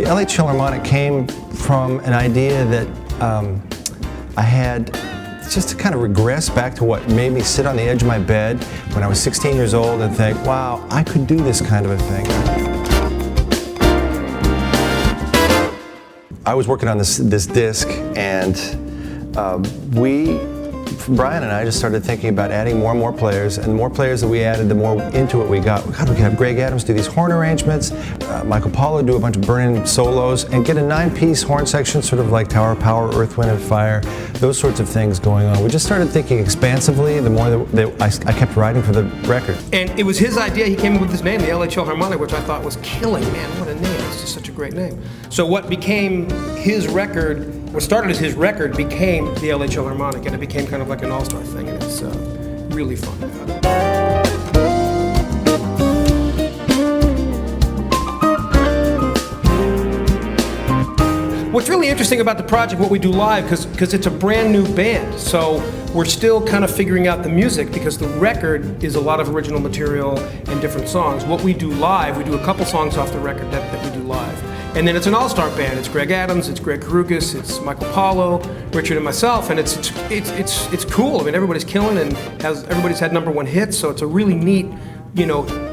LA Chillharmonic came from an idea that I had just to kind of regress back to what made me sit on the edge of my bed when I was 16 years old and think, wow, I could do this kind of a thing. I was working on this disc, and Brian and I just started thinking about adding more and more players, and the more players that we added, the more into it we got. God, we could have Greg Adams do these horn arrangements, Michael Paulo do a bunch of burning solos, and get a 9-piece horn section, sort of like Tower of Power, Earth, Wind, and Fire, those sorts of things going on. We just started thinking expansively the more that I kept writing for the record. And it was his idea. He came up with this name, the LA Chillharmonic, which I thought was killing. Man, what a name. It's just such a great name. So what became his record, what started as his record, became the LA Chillharmonic, and it became kind of like an all-star thing, and it's really fun. What's really interesting about the project, what we do live, because it's a brand new band, so we're still kind of figuring out the music, because the record is a lot of original material and different songs. What we do live, we do a couple songs off the record that we do live. And then it's an all-star band. It's Greg Adams, it's Gregg Karukas, it's Michael Paulo, Richard, and myself, and it's cool. I mean, everybody's killing, and everybody's had #1 hits, so it's a really neat,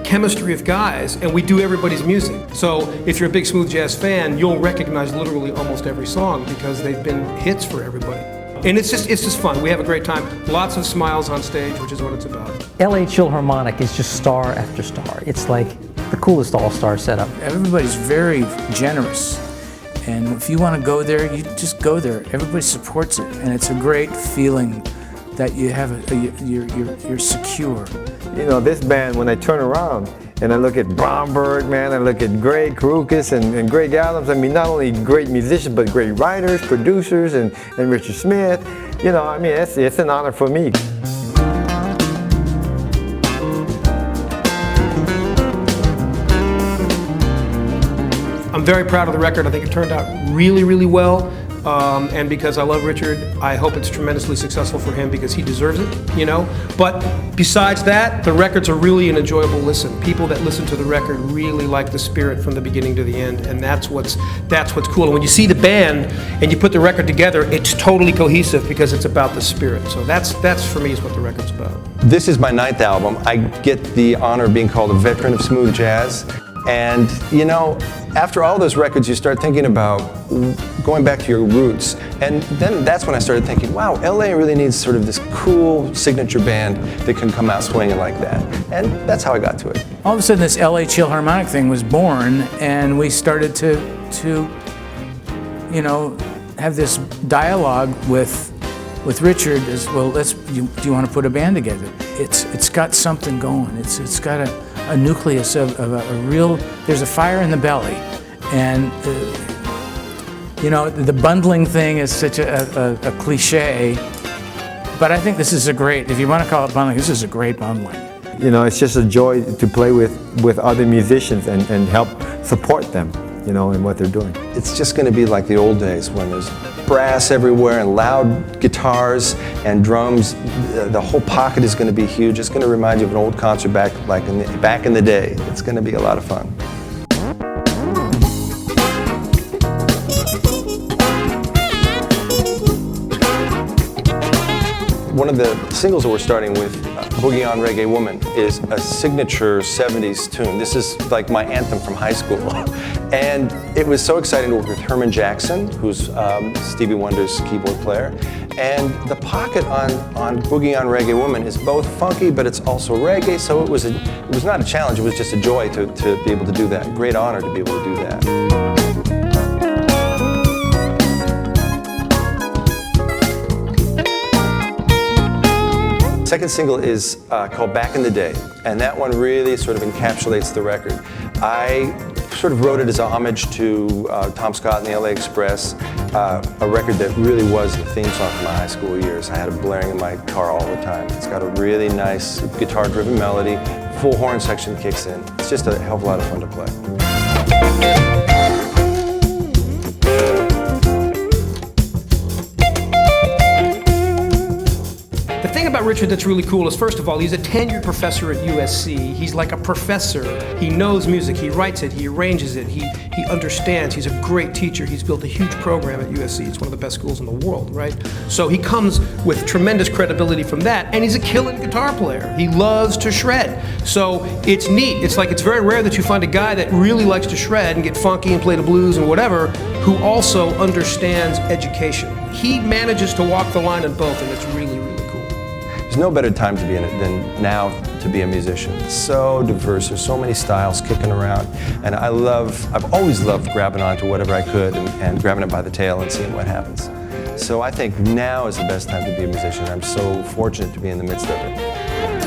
chemistry of guys, and we do everybody's music. So if you're a big smooth jazz fan, you'll recognize literally almost every song because they've been hits for everybody. And it's just fun. We have a great time. Lots of smiles on stage, which is what it's about. LA Chillharmonic is just star after star. It's like the coolest all-star setup. Everybody's very generous, and if you want to go there, you just go there. Everybody supports it, and it's a great feeling that you have you're secure. This band, when I turn around and I look at Bromberg, man, I look at Gregg Karukas and Greg Adams, I mean, not only great musicians, but great writers, producers, and Richard Smith. It's an honor for me. I'm very proud of the record. I think it turned out really, really well. And because I love Richard, I hope it's tremendously successful for him because he deserves it, But besides that, the record's a really an enjoyable listen. People that listen to the record really like the spirit from the beginning to the end, and that's what's cool. And when you see the band and you put the record together, it's totally cohesive because it's about the spirit. So that's for me is what the record's about. This is my 9th album. I get the honor of being called a veteran of smooth jazz. And after all those records, you start thinking about going back to your roots. And then that's when I started thinking, wow, LA really needs sort of this cool signature band that can come out swinging like that. And that's how I got to it. All of a sudden, this LA Chillharmonic thing was born, and we started to have this dialogue with Richard as well. Do you want to put a band together? It's got something going. It's got a nucleus of a real. There's a fire in the belly, and the bundling thing is such a cliche. But I think this is a great. If you want to call it bundling, this is a great bundling. It's just a joy to play with other musicians and help support them, in what they're doing. It's just going to be like the old days when there's brass everywhere and loud guitars and drums. The whole pocket is going to be huge. It's going to remind you of an old concert back in the day. It's going to be a lot of fun. One of the singles that we're starting with, Boogie on Reggae Woman, is a signature 70s tune. This is like my anthem from high school. And it was so exciting to work with Herman Jackson, who's Stevie Wonder's keyboard player. And the pocket on Boogie on Reggae Woman is both funky, but it's also reggae, so it was not a challenge, it was just a joy to be able to do that. Great honor to be able to do that. Second single is called Back in the Day, and that one really sort of encapsulates the record. I sort of wrote it as a homage to Tom Scott and the LA Express, a record that really was the theme song from my high school years. I had it blaring in my car all the time. It's got a really nice guitar-driven melody, full horn section kicks in. It's just a hell of a lot of fun to play. The thing about Richard that's really cool is, first of all, he's a tenured professor at USC. He's like a professor. He knows music, he writes it, he arranges it, he understands. He's a great teacher. He's built a huge program at USC. It's one of the best schools in the world, right? So he comes with tremendous credibility from that, and he's a killing guitar player. He loves to shred. So it's neat. It's very rare that you find a guy that really likes to shred and get funky and play the blues and whatever, who also understands education. He manages to walk the line in both, and it's really, really cool. There's no better time to be in it than now to be a musician. It's so diverse, there's so many styles kicking around, and I've always loved grabbing onto whatever I could and grabbing it by the tail and seeing what happens. So I think now is the best time to be a musician. I'm so fortunate to be in the midst of it.